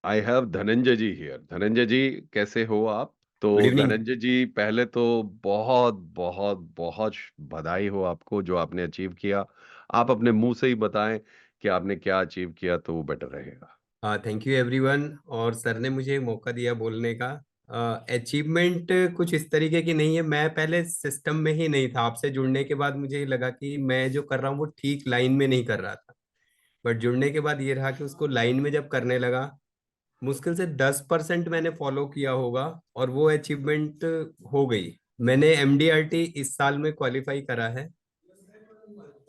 I have Dhananjay ji here. Dhananjay ji, कैसे हो आप? तो गुड इवनिंग। धनंजय जी, पहले तो बहुत बहुत बहुत बधाई हो आपको जो आपने अचीव किया। आप अपने मुंह से ही बताएं कि आपने क्या अचीव किया तो वो बेटर रहेगा। Thank you everyone. और सर ने मुझे मौका दिया बोलने का। अचीवमेंट कुछ इस तरीके की नहीं है। मैं पहले सिस्टम में ही नहीं था। आपसे जुड़ने के बाद मुझे लगा कि मैं जो कर रहा हूँ वो ठीक लाइन में नहीं कर रहा था। बट जुड़ने के बाद ये रहा कि उसको लाइन में जब करने लगा, मुश्किल से 10% मैंने फॉलो किया होगा और वो अचीवमेंट हो गई। मैंने एमडीआरटी इस साल में क्वालिफाई करा है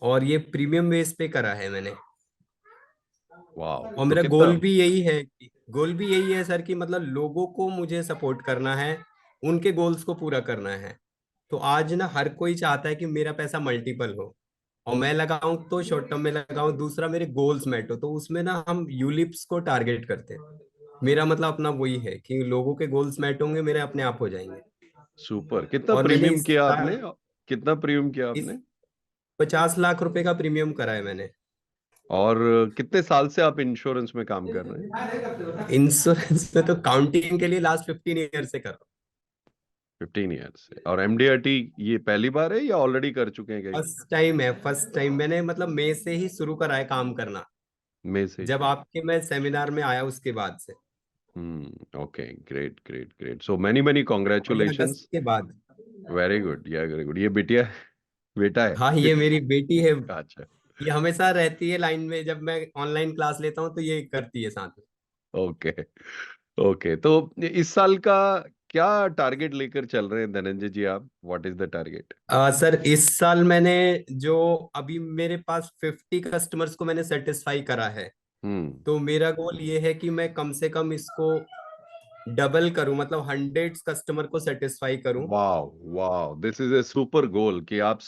और ये प्रीमियम बेस पे करा है मैंने। वाह! और तो मेरा कितना? गोल भी यही है सर कि मतलब लोगों को मुझे सपोर्ट करना है, उनके गोल्स को पूरा करना है। तो आज ना हर कोई चाहता है कि मेरा पैसा मल्टीपल हो और मैं लगाऊं तो शॉर्ट टर्म में लगाऊं, दूसरा मेरे गोल्स मैट हो। तो उसमें ना हम यूलिप्स को टारगेट करते हैं। मेरा मतलब अपना वही है कि लोगों के गोल्स मैट होंगे, मेरे अपने आप हो जाएंगे। सुपर! कितना और मैंने प्रीमियम किया आपने? कितना प्रीमियम किया इस आपने? 50 लाख रुपए का प्रीमियम करा है मैंने। और कितने साल से आप इंश्योरेंस में काम कर रहे हैं? इंश्योरेंस में तो काउंटिंग के लिए लास्ट 15 ईयर से कर रहा 15 ईयर्स से। और एमडीआरटी ये पहली बार है या ऑलरेडी कर चुके हैं हूँ। कहीं? फर्स्ट टाइम है, फर्स्ट टाइम मैंने मतलब मई से ही शुरू करा है काम करना। मई से जब शुरू। आपके मैं सेमिनार में आया उसके बाद से। Okay, great great great. So many many और ये अगस्त कॉन्ग्रेचुलेशंस। के बाद। वेरी गुड, या वेरी गुड। ये बिटिया, बेटा है? हाँ, ये मेरी बेटी है। अच्छा। ये हमेशा रहती है लाइन में, जब मैं ऑनलाइन क्लास लेता हूँ तो ये करती है साथ में। ओके। ओके, तो इस साल का क्या टारगेट लेकर चल रहे हैं धनंजय जी आप? What is the target? Sir इस साल मैंने जो अभी मेरे पास 50 कस्टमर्स को मैंने सेटिस्फाई करा है। हम्म। तो मेरा गोल ये है कि मैं कम से कम इसको डबल करूं, मतलब 100 कस्टमर को सेटिस्फाई करूं। वाह! वाह! दिस इज ए सुपर गोल कि आप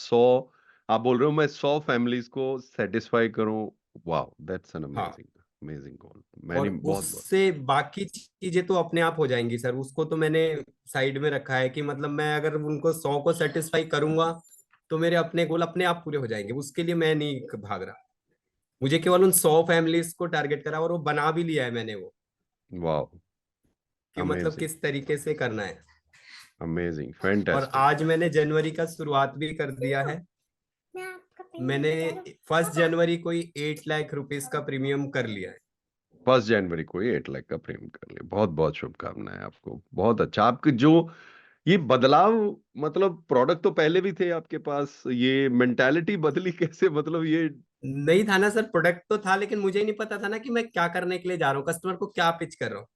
बोल रहे हो मैं 100 फैमिलीज को सेटिस्फाई करूं। वाह, दैट्स एन हाँ। अमेजिंग अमेजिंग गोल। और मैंने बहुत बहुत। उससे बाकी चीजें तो अपने आप हो जाएंगी सर। उसको तो मैंने साइड में रखा है कि मतलब मैं अगर उनको 100 को सेटिस्फाई करूंगा तो मेरे अपने गोल अपने आप पूरे हो जाएंगे। उसके लिए मैं नहीं भाग रहा। मुझे केवल उन 100 फैमिलीज को टारगेट करा और वो बना भी लिया है मैंने वो, वाह! कि मतलब अमेजिंग किस तरीके से करना है। अमेजिंग और फैंटास्टिक। आज मैंने जनवरी का शुरुआत भी कर दिया है। मैंने 1 जनवरी को ही 8 लाख रुपीज का प्रीमियम कर लिया है। 1 जनवरी को ही 8 लाख का प्रीमियम कर लिया। बहुत बहुत शुभकामनाएं आपको। बहुत अच्छा। आपके जो ये बदलाव, मतलब प्रोडक्ट तो पहले भी थे आपके पास, ये मेंटालिटी बदली कैसे? मतलब ये। नहीं था ना सर, प्रोडक्ट तो था लेकिन मुझे ही नहीं पता था ना कि मैं क्या करने के लिए जा रहा हूँ, कस्टमर को क्या पिच कर रहा हूँ।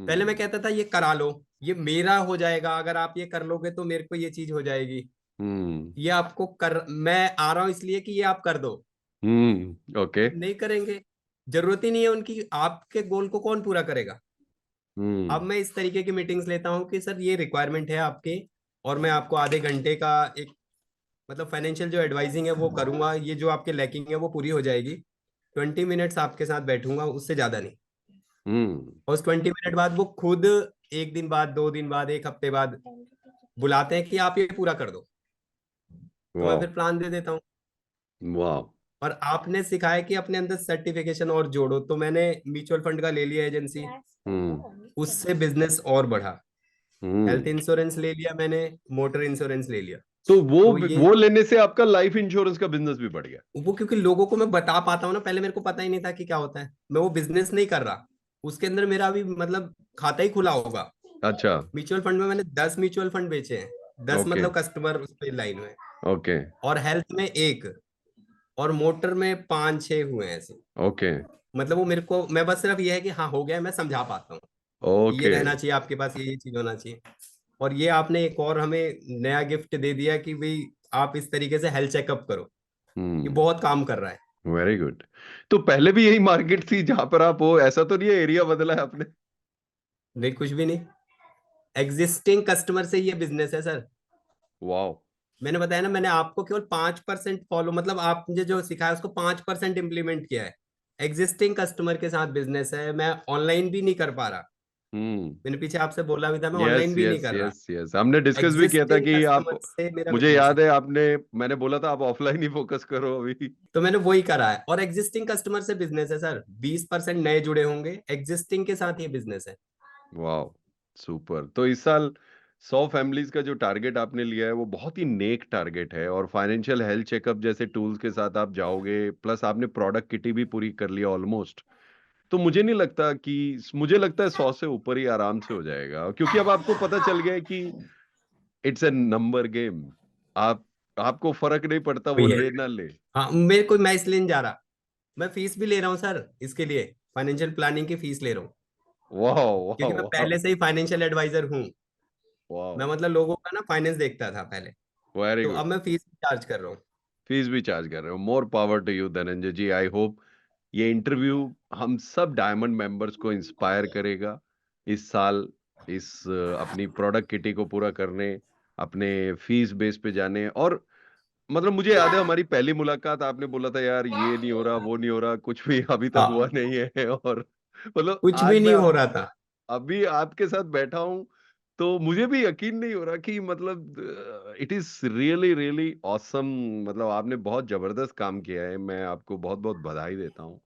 पहले मैं हम्म। कहता था ये करा लो, ये मेरा हो जाएगा, अगर आप ये कर लोगे तो मेरे को ये चीज हो जाएगी। हम्म। ये आपको कर, मैं आ रहा हूँ इसलिए कि ये आप कर दो। ओके। नहीं करेंगे, जरूरत ही नहीं है उनकी। आपके गोल को कौन पूरा करेगा? अब हम्म। मैं इस तरीके की मीटिंग्स लेता हूँ कि सर ये रिक्वायरमेंट है आपकी, और मैं आपको आधे घंटे का एक मतलब फाइनेंशियल जो एडवाइजिंग है वो करूंगा। ये जो आपके लैकिंग है वो पूरी हो जाएगी। 20 मिनट्स आपके साथ बैठूंगा, उससे ज्यादा नहीं। हम्म। और उस 20 मिनट बाद वो खुद 1 दिन बाद, 2 दिन बाद, 1 हफ्ते बाद बुलाते हैं कि आप ये पूरा कर दो। तो मैं वाह! फिर प्लान दे देता हूँ। वाह! और आपने सिखाया कि अपने अंदर सर्टिफिकेशन और जोड़ो, तो मैंने म्यूचुअल फंड का ले लिया एजेंसी। हम्म। उससे बिजनेस और बढ़ा। हेल्थ हम्म। इंश्योरेंस ले लिया मैंने, मोटर इंश्योरेंस ले लिया। तो वो तो ये वो लेने से आपका लाइफ इंश्योरेंस का बिजनेस भी बढ़ गया? वो क्योंकि लोगों को मैं बता पाता हूँ ना, पहले मेरे को पता ही नहीं था कि क्या होता है। मैं वो बिजनेस नहीं कर रहा, उसके अंदर मेरा अभी मतलब खाता ही खुला होगा। अच्छा। म्यूचुअल फंड में मैंने 10 म्यूचुअल फंड बेचे हैं। 10 ओके। मतलब कस्टमर उस पे लाइन में। ओके। और हेल्थ में एक, और मोटर में 5-6 हुए हैं ऐसे। ओके। मतलब वो मेरे को, मैं बस सिर्फ ये है कि हाँ हो गया, मैं समझा पाता हूँ कि ये ओके। रहना चाहिए आपके पास, ये चीज होना चाहिए। और ये आपने एक और हमें नया गिफ्ट दे दिया कि भाई आप इस तरीके से हेल्थ चेकअप करो। ये हम्म। बहुत काम कर रहा है। Very good. तो पहले भी यही मार्केट थी जहां पर आप हो? ऐसा तो नहीं है एरिया बदला है आपने? नहीं, कुछ भी नहीं। एग्जिस्टिंग कस्टमर से ये बिजनेस है सर। वाह! मैंने बताया ना, मैंने आपको केवल 5% फॉलो, मतलब आप मुझे जो सिखाया उसको 5% इम्प्लीमेंट किया है। एग्जिस्टिंग कस्टमर के साथ बिजनेस है, मैं ऑनलाइन भी नहीं कर पा रहा। हम्म। मैंने पीछे आपसे बोला भी था, मैं यस ऑनलाइन भी नहीं यस कर रहा। यस यस, हमने डिस्कस भी किया था एग्जिस्टिंग कि आप, कस्टमर से मेरा मुझे बिजनेस है। याद है आपने, मैंने बोला था आप ऑफलाइन ही फोकस करो अभी। तो मैंने वही करा है, और एग्जिस्टिंग कस्टमर से बिजनेस है सर। 20% नए जुड़े होंगे, एग्जिस्टिंग के साथ ये बिजनेस है। वाह, सुपर। तो इस साल 100 फैमिलीज का जो टारगेट आपने लिया है वो बहुत ही नेक टारगेट है, और फाइनेंशियल हेल्थ चेकअप जैसे टूल्स के साथ आप जाओगे, प्लस आपने प्रोडक्ट किटी भी पूरी कर लिया ऑलमोस्ट। तो मुझे नहीं लगता कि, मुझे लगता है 100 से ऊपर ही आराम से हो जाएगा, क्योंकि अब आपको पता चल गया है कि इट्स ए नंबर गेम। आप, आपको फर्क नहीं पड़ता वो वही है। ले ना ले। हाँ, मेरे को, मैं इसलिए नहीं जा रहा। मैं फीस भी ले रहा हूँ सर इसके लिए, फाइनेंशियल प्लानिंग की फीस ले रहा हूँ। वाह वाह क्योंकि मैं वाह। पहले से ही फाइनेंशियल एडवाइजर हूँ। वाह, मैं मतलब लोगों का ना फाइनेंस देखता था पहले। वेरी तो अब गुड। मैं फीस चार्ज कर रहा हूँ। फीस भी चार्ज कर रहे हो, more power to you Dhananjay ji. I hope ये इंटरव्यू हम सब डायमंड मेंबर्स को इंस्पायर करेगा इस साल, इस अपनी प्रोडक्ट किटी को पूरा करने, अपने फीस बेस पे जाने। और मतलब मुझे याद है हमारी पहली मुलाकात, आपने बोला था यार ये नहीं हो रहा, वो नहीं हो रहा, कुछ भी अभी तक हुआ हाँ, नहीं है। और मतलब कुछ आज भी मैं नहीं हो रहा था। अभी आपके साथ बैठा हूं, तो मुझे भी यकीन नहीं हो रहा कि मतलब it is really really awesome. मतलब आपने बहुत जबरदस्त काम किया है, मैं आपको बहुत बहुत बधाई देता हूं।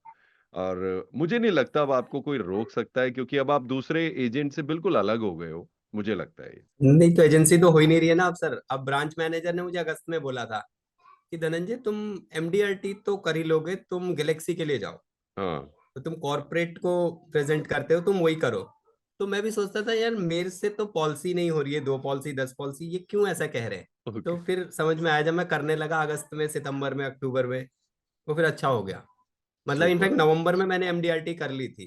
और मुझे नहीं लगता अब आपको कोई रोक सकता है, क्योंकि अब आप दूसरे एजेंट से बिल्कुल अलग हो गए हो, मुझे लगता है ये। नहीं तो एजेंसी तो हो ही नहीं रही है ना अब सर। अब ब्रांच मैनेजर ने मुझे अगस्त में बोला था कि धनंजय तुम एमडीआरटी तो कर ही लोगे, तुम गैलेक्सी के लिए जाओ। हाँ। तो तुम कॉर्पोरेट को प्रेजेंट करते हो, तुम वही करो। तो मैं भी सोचता था यार मेरे से तो पॉलिसी नहीं हो रही है, 2 पॉलिसी 10 पॉलिसी, ये क्यों ऐसा कह रहे हैं। ओके। तो फिर समझ में आया जब मैं करने लगा अगस्त में, सितंबर में, अक्टूबर में। तो फिर अच्छा हो गया। मतलब सुपर। इनफैक्ट नवंबर में मैंने एमडीआरटी कर ली थी।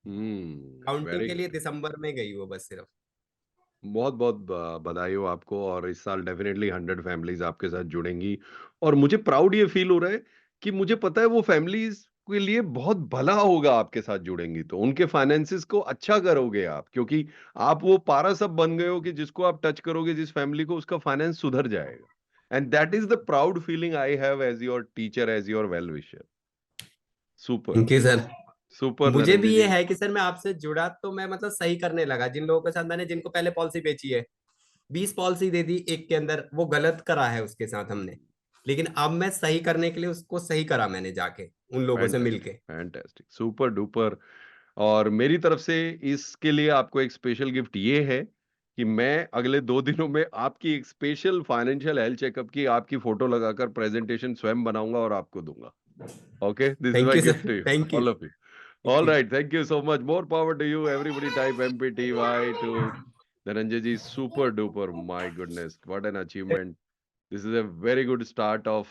काउंटिंग वेरी के लिए गुड। दिसंबर में गई वो बस सिर्फ। बहुत बहुत बधाई हो आपको, और इस साल डेफिनेटली 100 फैमिलीज आपके साथ जुड़ेंगी। और मुझे प्राउड ये फील हो रहा है कि मुझे पता है वो फैमिलीज के लिए बहुत भला होगा आपके साथ जुड़ेंगी, तो उनके फाइनेंसिस को अच्छा करोगे आप, क्योंकि आप वो पारा सब बन गए हो कि जिसको आप टच करोगे, जिस फैमिली को, उसका फाइनेंस सुधर जाएगा। And that is the proud feeling I have as your teacher, as your well wisher. Super. Thank you sir. Super मुझे धनंजय भी ये जी। है कि सर मैं आपसे जुड़ा तो मैं मतलब सही करने लगा। जिन लोगों के साथ मैंने, जिनको पहले पॉलिसी बेची है, 20 पॉलिसी दे दी एक के अंदर, वो गलत करा है उसके साथ हमने। लेकिन अब मैं सही करने के लिए उसको सही करा मैंने जाके उन लोगों से फैंटास्टिक मिलके। Fantastic, super duper. और मेरी तरफ से इसके लिए आपको एक स्पेशल गिफ्ट ये है कि मैं अगले 2 दिनों में आपकी एक स्पेशल फाइनेंशियल हेल्थ चेकअप की आपकी फोटो लगाकर प्रेजेंटेशन स्वयं बनाऊंगा और आपको दूंगा। Okay, this is thank my you gift sir, to you, thank you, all of you. Thank all you. Right, thank you so much, more power to you, everybody type MPTY to Dhananjay ji, super duper, my goodness, what an achievement. This is a very good start of